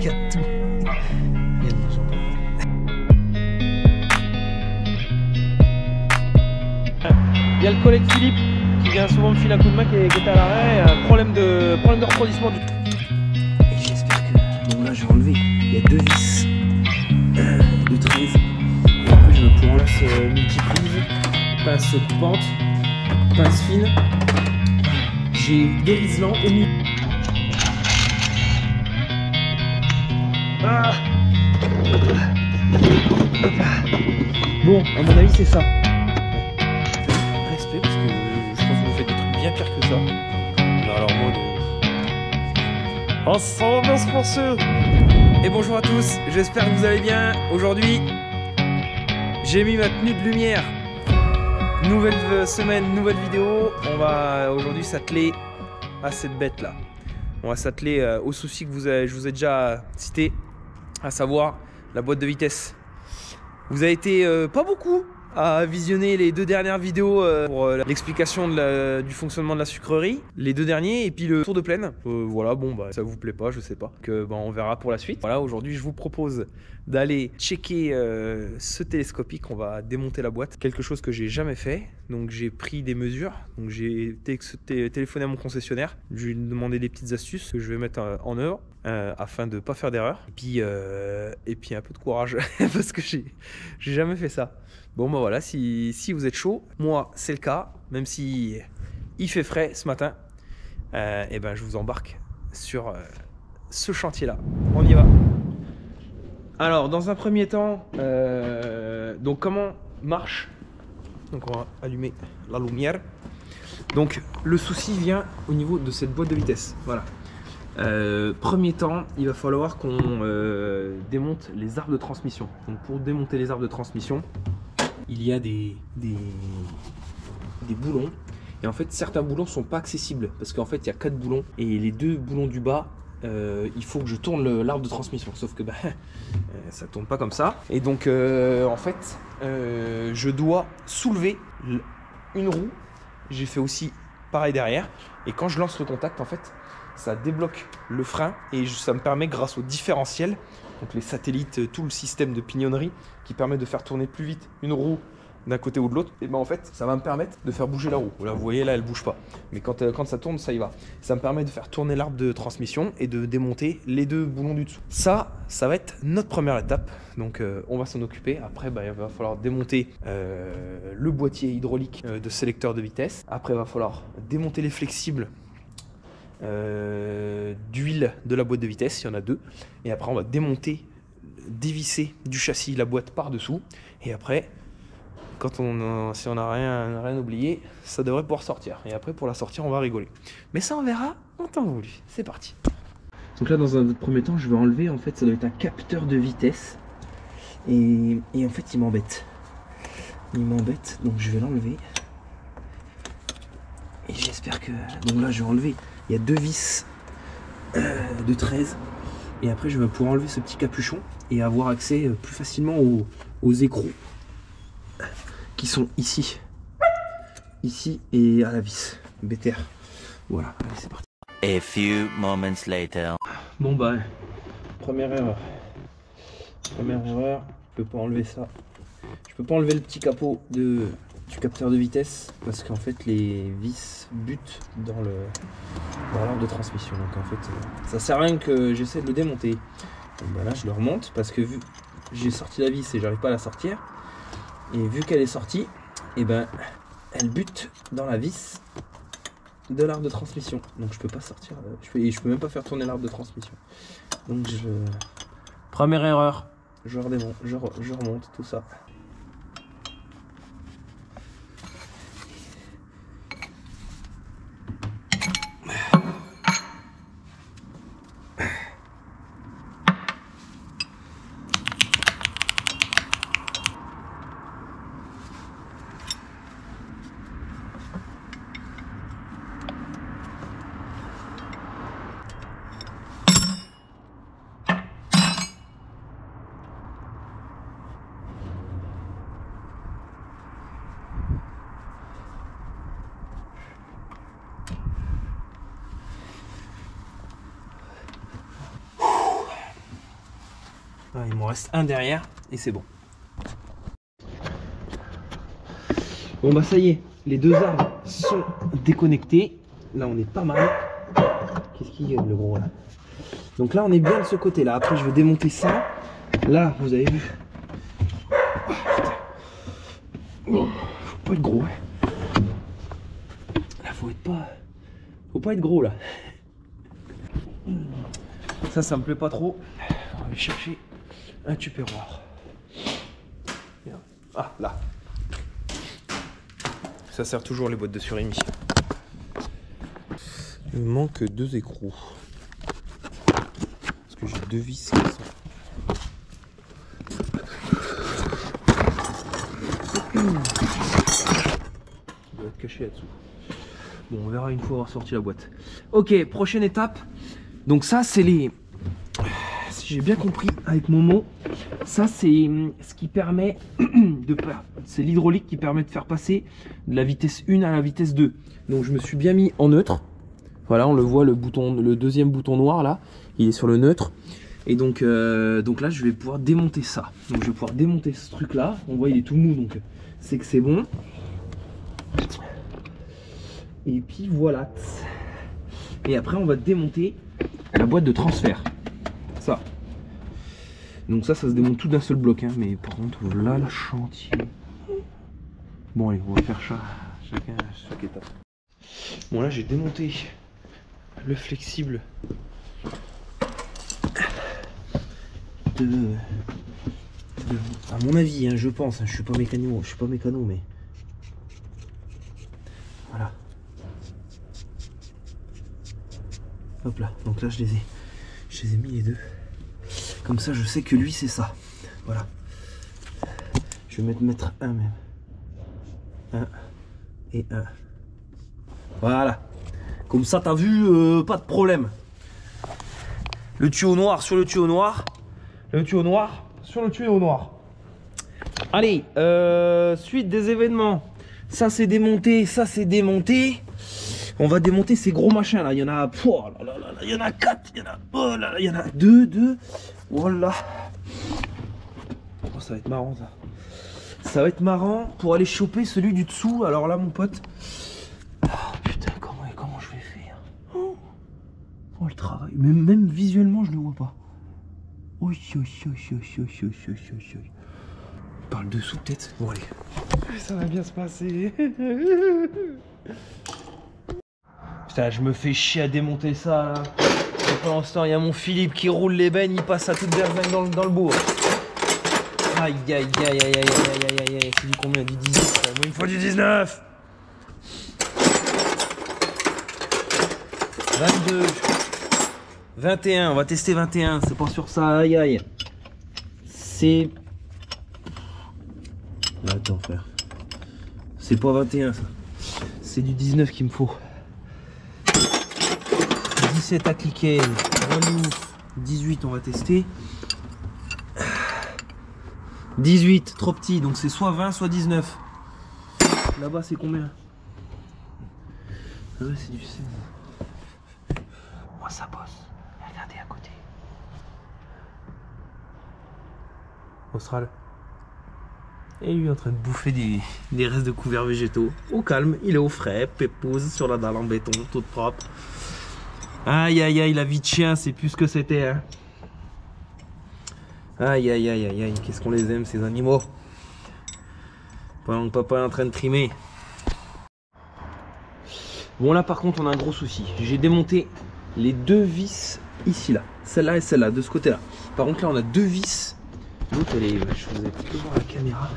regarde tout. Regarde les gens. Il y a le collègue Philippe qui vient souvent me filer un coup de main qui est à l'arrêt. Un problème de refroidissement du. Et j'espère que. Bon, là, j'ai enlevé. Il y a 2 vis de 13. Et après, je vais pouvoir enlever multiprise, pince coupante, pince fine. J'ai 2 riselants au milieu. Ah. Bon, à mon avis, c'est ça. Respect, parce que je pense que vous faites des trucs bien pires que ça. Mais alors, moi, ensemble, on se poursuit. Et bonjour à tous, j'espère que vous allez bien. Aujourd'hui, j'ai mis ma tenue de lumière. Nouvelle semaine, nouvelle vidéo. On va aujourd'hui s'atteler à cette bête là. On va s'atteler au souci que je vous ai déjà cité, à savoir la boîte de vitesse. Vous avez été pas beaucoup à visionner les 2 dernières vidéos pour l'explication du fonctionnement de la sucrerie, les 2 derniers et puis le tour de plaine. Voilà, bon bah ça vous plaît pas, je sais pas, que on verra pour la suite. Voilà, aujourd'hui je vous propose d'aller checker ce télescopique. On va démonter la boîte, quelque chose que j'ai jamais fait. Donc j'ai pris des mesures, donc j'ai téléphoné à mon concessionnaire, je lui ai demandé des petites astuces que je vais mettre en œuvre afin de pas faire d'erreur. Et puis un peu de courage parce que j'ai jamais fait ça. Bon bah voilà, si vous êtes chaud, moi c'est le cas, même si il fait frais ce matin, et ben je vous embarque sur ce chantier là. On y va. Alors dans un premier temps, donc comment marche, donc on va allumer la lumière. Donc le souci vient au niveau de cette boîte de vitesse. Voilà. Premier temps, il va falloir qu'on démonte les arbres de transmission. Donc pour démonter les arbres de transmission, il y a des boulons. Et en fait, certains boulons sont pas accessibles parce qu'en fait, il y a 4 boulons et les 2 boulons du bas, il faut que je tourne l'arbre de transmission. Sauf que ça tourne pas comme ça. Et donc, en fait, je dois soulever une roue. J'ai fait aussi pareil derrière. Et quand je lance le contact, en fait, ça débloque le frein et ça me permet, grâce au différentiel, donc les satellites, tout le système de pignonnerie qui permet de faire tourner plus vite une roue d'un côté ou de l'autre, et ben en fait ça va me permettre de faire bouger la roue. Là vous voyez, là elle bouge pas, mais quand ça tourne, ça y va. Ça me permet de faire tourner l'arbre de transmission et de démonter les 2 boulons du dessous. Ça va être notre première étape, donc on va s'en occuper. Après il va falloir démonter le boîtier hydraulique de sélecteur de vitesse. Après il va falloir démonter les flexibles d'huile de la boîte de vitesse, il y en a 2, et après on va démonter, dévisser du châssis la boîte par dessous, et après si on n'a rien oublié, ça devrait pouvoir sortir, et après pour la sortir on va rigoler, mais ça on verra en temps voulu. C'est parti. Donc là dans un premier temps je vais enlever, en fait ça doit être un capteur de vitesse, et en fait il m'embête, donc je vais l'enlever. Et j'espère que... Donc là je vais enlever, il y a 2 vis de 13. Et après je vais pouvoir enlever ce petit capuchon et avoir accès plus facilement aux écrous qui sont ici. Ici et à la vis BTR. Voilà, allez c'est parti. A few moments later. Bon bah, première erreur. Je peux pas enlever ça. Je peux pas enlever le petit capot du capteur de vitesse parce qu'en fait les vis butent dans l'arbre de transmission. Donc en fait ça sert à rien que j'essaie de le démonter. Donc bah là je le remonte parce que vu j'ai sorti la vis et j'arrive pas à la sortir, et vu qu'elle est sortie, et ben elle bute dans la vis de l'arbre de transmission. Donc je peux pas sortir, je peux même pas faire tourner l'arbre de transmission. Donc première erreur, je remonte tout ça. Ah, il m'en reste un derrière et c'est bon. Bon bah ça y est, les deux arbres sont déconnectés. Là on est pas mal. Qu'est-ce qu'il y a le gros là? Donc là on est bien de ce côté là. Après je vais démonter ça. Là vous avez vu. Oh, faut pas être gros. Là faut pas être gros là. Ça me plaît pas trop. On va aller chercher un tupperware. Ah là. Ça sert toujours les boîtes de surimi. Il me manque 2 écrous. Parce que j'ai 2 vis qui sont. Il doit être caché là-dessous. Bon, on verra une fois avoir sorti la boîte. Ok, prochaine étape. Donc ça, c'est les... Si j'ai bien compris avec Momo, ça c'est ce qui permet de... C'est l'hydraulique qui permet de faire passer de la vitesse 1 à la vitesse 2. Donc je me suis bien mis en neutre. Voilà, on le voit, le deuxième bouton noir là, il est sur le neutre. Et donc là, je vais pouvoir démonter ça. Donc je vais pouvoir démonter ce truc là. On voit, il est tout mou, donc c'est que c'est bon. Et puis voilà. Et après, on va démonter la boîte de transfert. Ça. Donc ça se démonte tout d'un seul bloc, hein. Mais par contre, là, le chantier. Bon, allez, on va faire chaque étape. Bon, là, j'ai démonté le flexible à mon avis, hein, je pense, hein, je suis pas mécano, mais voilà. Hop là, donc là je les ai mis les deux. Comme ça je sais que lui c'est ça. Voilà. Je vais mettre un même. Un et un. Voilà. Comme ça t'as vu, pas de problème. Le tuyau noir sur le tuyau noir. Le tuyau noir sur le tuyau noir. Allez, suite des événements. Ça c'est démonté, ça c'est démonté. On va démonter ces gros machins là. Il y en a, oh là là là, il y en a 4, il y en a, oh là là, il y en a 2. Voilà. Oh, ça va être marrant ça. Ça va être marrant pour aller choper celui du dessous. Alors là mon pote. Oh, putain, comment je vais faire? Oh, le travail. Même visuellement je le vois pas. Par le dessous peut-être. Bon allez. Ça va bien se passer. Putain, je me fais chier à démonter ça là. Et pendant ce temps, il y a mon Philippe qui roule les bennes, il passe à toute berzingue dans le bourg. Aïe aïe aïe aïe aïe aïe aïe aïe. C'est du combien? Du 19. Moi il me faut du 19. 22. 21, on va tester 21, c'est pas sur ça, aïe aïe. C'est... Attends frère. C'est pas 21 ça. C'est du 19 qu'il me faut. 17 à cliquer. Relou. 18 on va tester. 18, trop petit, donc c'est soit 20 soit 19. Là-bas c'est combien? Ah ouais, c'est du 16. Moi ça bosse. Regardez à côté. Austral. Et lui en train de bouffer des restes de couverts végétaux. Au calme, il est au frais, pépouze sur la dalle en béton, toute propre. Aïe aïe aïe, la vie de chien, c'est plus ce que c'était. Hein. Aïe aïe aïe aïe aïe, qu'est-ce qu'on les aime ces animaux. Pendant que papa est en train de trimer. Bon là par contre on a un gros souci. J'ai démonté les 2 vis ici là. Celle-là et celle-là, de ce côté-là. Par contre là on a 2 vis. L'autre elle est... Je vous ai peut-être voir la caméra.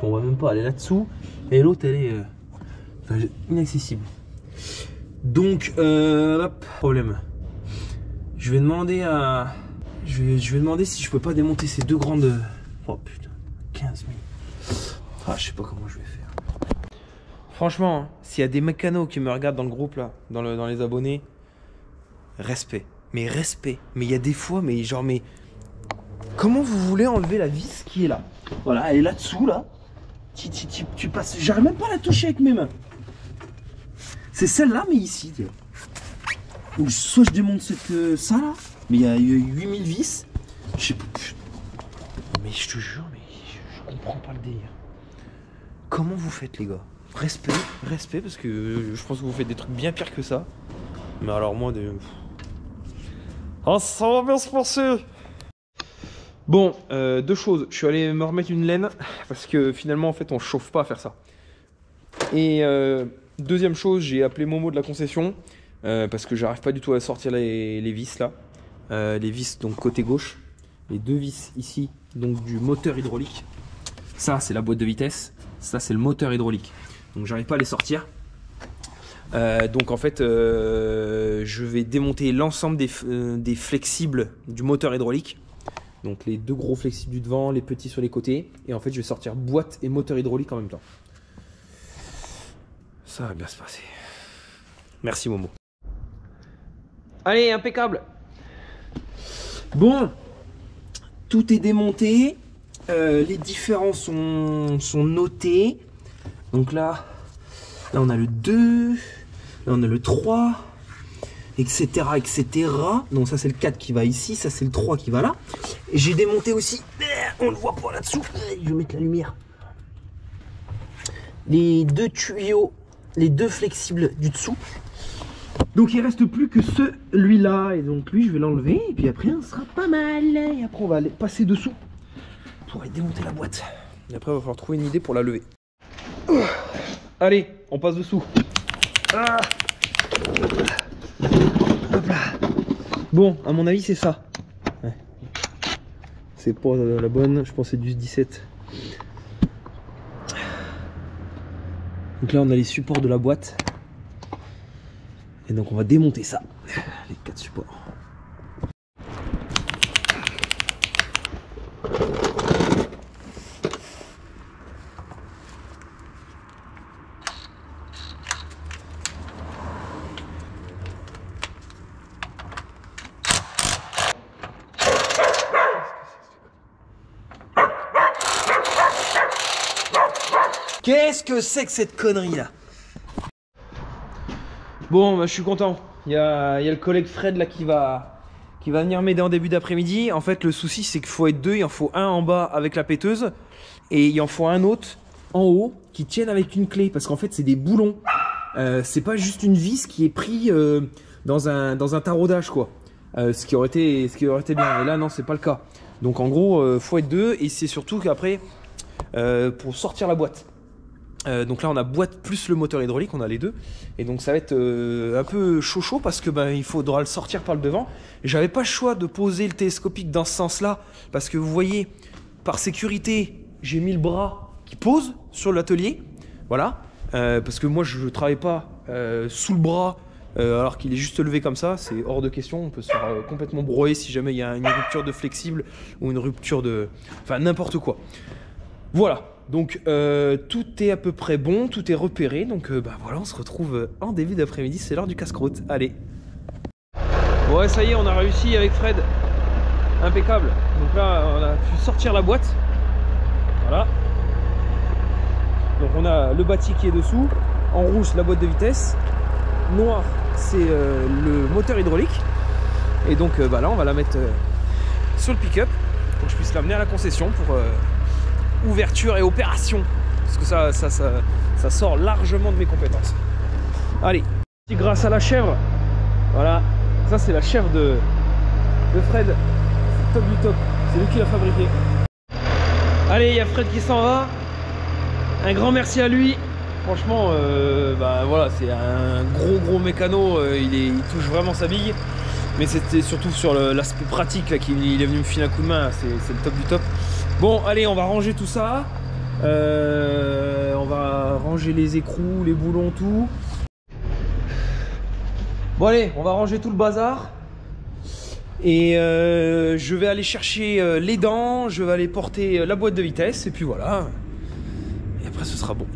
On va même pas aller là-dessous. Et l'autre elle est inaccessible. Donc hop, problème. Je vais demander à... Je vais demander si je peux pas démonter ces 2 grandes... Oh putain, 15 000. Ah je sais pas comment je vais faire. Franchement, hein, s'il y a des mécanos qui me regardent dans le groupe là, dans les abonnés, respect. Mais respect. Mais il y a des fois, mais genre, mais... Comment vous voulez enlever la vis qui est là? Voilà, elle est là-dessous là. Tu passes... J'arrive même pas à la toucher avec mes mains. C'est celle-là, mais ici. Donc, soit je démonte ça là, mais il y a 8000 vis. Mais je te jure, mais je comprends pas le délire. Comment vous faites, les gars? Respect, parce que je pense que vous faites des trucs bien pires que ça. Mais alors moi, ah, ça va bien se passer. Bon, deux choses. Je suis allé me remettre une laine parce que finalement, en fait, on chauffe pas à faire ça. Et deuxième chose, j'ai appelé Momo de la concession parce que j'arrive pas du tout à sortir les vis là. Les vis donc côté gauche. Les deux vis ici, donc du moteur hydraulique. Ça, c'est la boîte de vitesse. Ça, c'est le moteur hydraulique. Donc, j'arrive pas à les sortir. Donc, en fait, je vais démonter l'ensemble des flexibles du moteur hydraulique. Donc, les deux gros flexibles du devant, les petits sur les côtés. Et en fait, je vais sortir boîte et moteur hydraulique en même temps. Ça va bien se passer. Merci, Momo. Allez, impeccable. Bon, tout est démonté. Les différents sont notés. Donc là on a le 2, là on a le 3, etc. etc. Donc ça c'est le 4 qui va ici, ça c'est le 3 qui va là. Et j'ai démonté aussi, on le voit pas là-dessous, je vais mettre la lumière. Les deux tuyaux, les deux flexibles du dessous. Donc il reste plus que celui-là. Et donc lui je vais l'enlever. Et puis après on sera pas mal. Et après on va aller passer dessous pour aller démonter la boîte. Et après, il va falloir trouver une idée pour la lever. Allez, on passe dessous. Ah. Hop là. Bon, à mon avis, c'est ça. Ouais. C'est pas la bonne, je pense que c'est du 17. Donc là, on a les supports de la boîte. Et donc, on va démonter ça. Les 4 supports. Qu'est-ce que c'est que cette connerie là? Bon, bah, je suis content. Il y a le collègue Fred là qui va venir m'aider en début d'après-midi. En fait, le souci c'est qu'il faut être deux. Il en faut un en bas avec la péteuse et il en faut un autre en haut qui tienne avec une clé parce qu'en fait c'est des boulons. C'est pas juste une vis qui est pris dans un taraudage quoi. Ce qui aurait été bien. Et là non, c'est pas le cas. Donc en gros, faut être deux et c'est surtout qu'après pour sortir la boîte. Donc là on a boîte plus le moteur hydraulique, on a les deux et donc ça va être un peu chaud parce que il faudra le sortir par le devant. J'avais pas le choix de poser le télescopique dans ce sens là parce que vous voyez par sécurité j'ai mis le bras qui pose sur l'atelier, voilà, parce que moi je travaille pas sous le bras alors qu'il est juste levé comme ça, c'est hors de question, on peut se faire complètement broyer si jamais il y a une rupture de flexible ou une rupture de... enfin n'importe quoi. Voilà, donc tout est à peu près bon, tout est repéré, donc voilà, on se retrouve en début d'après-midi, c'est l'heure du casse-croûte, allez. Ouais, ça y est, on a réussi avec Fred, impeccable. Donc là, on a pu sortir la boîte, voilà. Donc on a le bâti qui est dessous, en rouge la boîte de vitesse, noir c'est le moteur hydraulique, et donc là on va la mettre sur le pick-up pour que je puisse l'amener à la concession pour... ouverture et opération parce que ça sort largement de mes compétences. Allez, grâce à la chèvre, voilà, ça c'est la chèvre de Fred, c'est top du top, c'est lui qui l'a fabriqué. Allez, il y a Fred qui s'en va, un grand merci à lui, franchement voilà, c'est un gros mécano, il touche vraiment sa bille, mais c'était surtout sur l'aspect pratique là qu'il est venu me filer un coup de main, c'est le top du top. Bon, allez, on va ranger tout ça. On va ranger les écrous, les boulons, tout. Bon, allez, on va ranger tout le bazar. Et je vais aller chercher les dents, je vais aller porter la boîte de vitesse, et puis voilà. Et après, ce sera bon.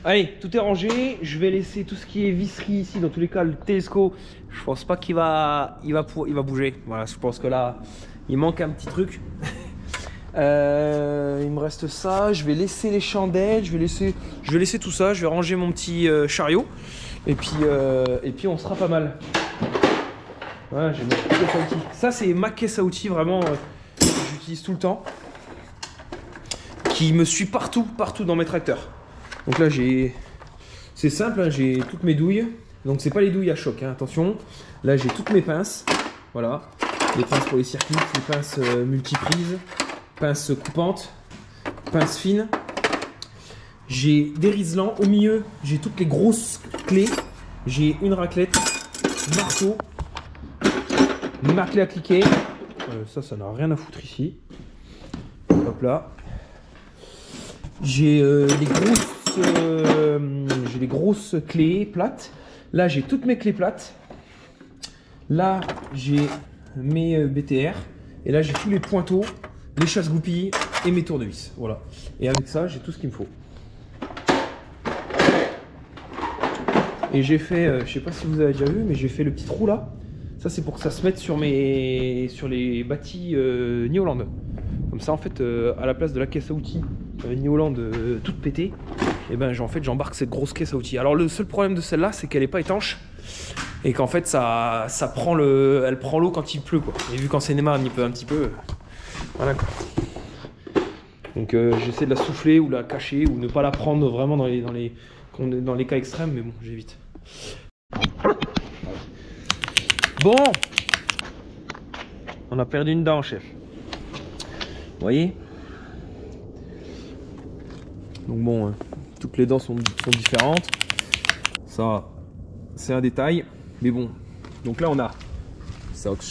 Allez, tout est rangé, je vais laisser tout ce qui est visserie ici, dans tous les cas le télescope, je pense pas qu'il va bouger, voilà, je pense que là, il manque un petit truc. il me reste ça. Je vais laisser les chandelles, je vais laisser tout ça. Je vais ranger mon petit chariot. Et puis on sera pas mal. Voilà, j'ai ma caisse à outils. Ça, c'est ma caisse à outils, vraiment, que j'utilise tout le temps. Qui me suit partout dans mes tracteurs. Donc là, c'est simple, hein, j'ai toutes mes douilles. Donc c'est pas les douilles à choc, hein, attention. Là, j'ai toutes mes pinces. Voilà. Les pinces pour les circuits, les pinces multiprises, pinces coupantes, pinces fines. J'ai des riselants. Au milieu, j'ai toutes les grosses clés. J'ai une raclette, marteau, ma clé à cliquer. Ça n'a rien à foutre ici. Hop là. J'ai les grosses clés plates. Là, j'ai toutes mes clés plates. Là, j'ai mes BTR. Et là, j'ai tous les pointeaux, les chasse-goupilles et mes tournevis. Voilà. Et avec ça, j'ai tout ce qu'il me faut. Et j'ai fait, je sais pas si vous avez déjà vu, mais j'ai fait le petit trou là. Ça, c'est pour que ça se mette sur les bâtis New Holland. Comme ça, en fait, à la place de la caisse à outils New Holland toute pétée, et ben en fait, j'embarque cette grosse caisse à outils. Alors le seul problème de celle-là, c'est qu'elle n'est pas étanche et qu'en fait, elle prend l'eau quand il pleut, quoi. Et vu qu'en Seine-et-Marne, il pleut un petit peu, voilà quoi. Donc j'essaie de la souffler ou la cacher ou ne pas la prendre vraiment dans les cas extrêmes, mais bon, j'évite. Bon, on a perdu une dent, chef. Vous voyez? Donc bon, hein, toutes les dents sont différentes. Ça, c'est un détail. Mais bon, donc là on a,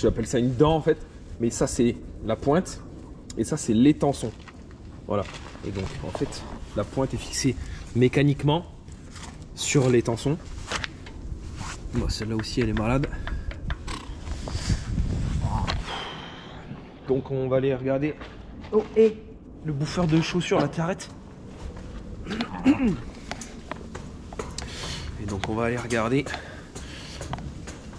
j'appelle ça une dent en fait. Mais ça c'est la pointe. Et ça c'est l'étançon. Voilà. Et donc en fait, la pointe est fixée mécaniquement sur l'étançon. Bon, celle-là aussi elle est malade. Donc on va aller regarder. Oh, et le bouffeur de chaussures, la t'arrête. Et donc on va aller regarder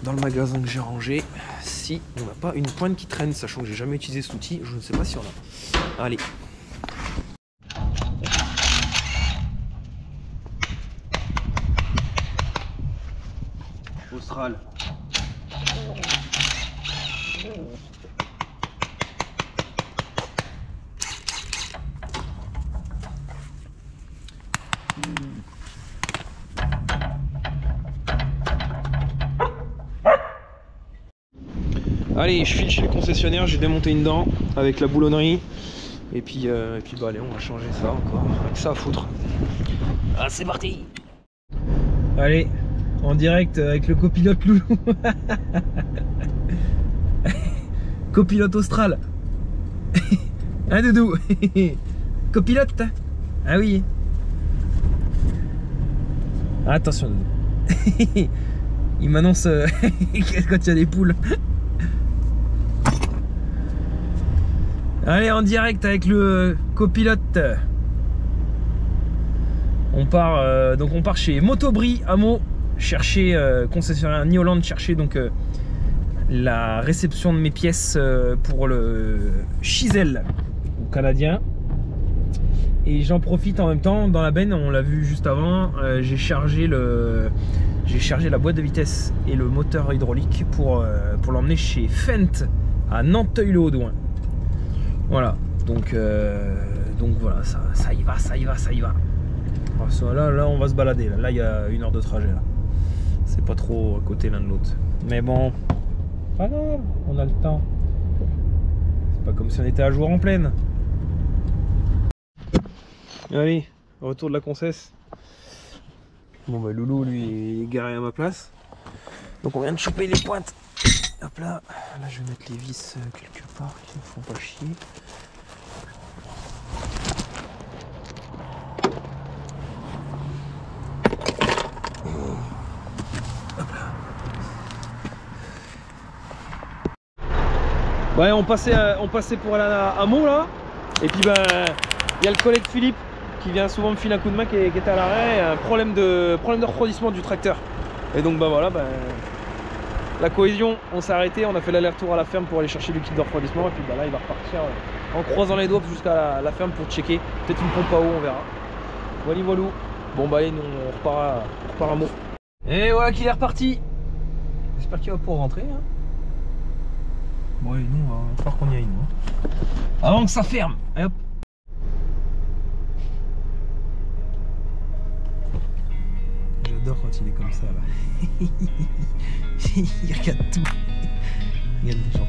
dans le magasin que j'ai rangé si on n'a pas une pointe qui traîne, sachant que j'ai jamais utilisé cet outil, je ne sais pas si on a. Allez. Austral. Allez, je file chez le concessionnaire, j'ai démonté une dent avec la boulonnerie. Et puis bah allez, on va changer ça encore. Avec ça à foutre. Ah, c'est parti. Allez, en direct avec le copilote loulou. Copilote austral. Hein, doudou? Copilote? Ah oui. Attention, doudou. Il m'annonce quand il y a des poules. Allez, en direct avec le copilote. On part donc on part chez Motobri à Meaux, chercher concessionnaire New Holland, chercher donc la réception de mes pièces pour le Chisel canadien. Et j'en profite en même temps dans la benne, on l'a vu juste avant, j'ai chargé la boîte de vitesse et le moteur hydraulique pour l'emmener chez Fendt à Nanteuil-le-Haudouin. Voilà, donc voilà, ça y va. Là on va se balader, là il y a 1 heure de trajet là. C'est pas trop à côté l'un de l'autre. Mais bon, pas grave, on a le temps. C'est pas comme si on était à jour en pleine. Allez, retour de la concesse. Bon bah Loulou lui est garé à ma place. Donc on vient de choper les pointes. Hop là, là je vais mettre les vis quelque part qui ne font pas chier. Hop là. Ouais, on passait pour aller à Meaux là. Et puis ben il y a le collègue Philippe qui vient souvent me filer un coup de main qui était à l'arrêt. Un problème de refroidissement du tracteur. Et donc ben voilà, la cohésion, on s'est arrêté, on a fait l'aller-retour à la ferme pour aller chercher du kit de refroidissement et puis bah là il va repartir en croisant les doigts jusqu'à la ferme pour checker. Peut-être une pompe à eau, on verra. Voilà, voilou. Bon bah allez, nous on repart à Meaux. Et voilà qu'il est reparti. J'espère qu'il va pouvoir rentrer. Hein. Bon allez, nous on va falloir qu'on y aille nous. Hein. Avant que ça ferme. Allez, hop. J'adore quand il est comme ça là. Il regarde tout. Regarde les gens.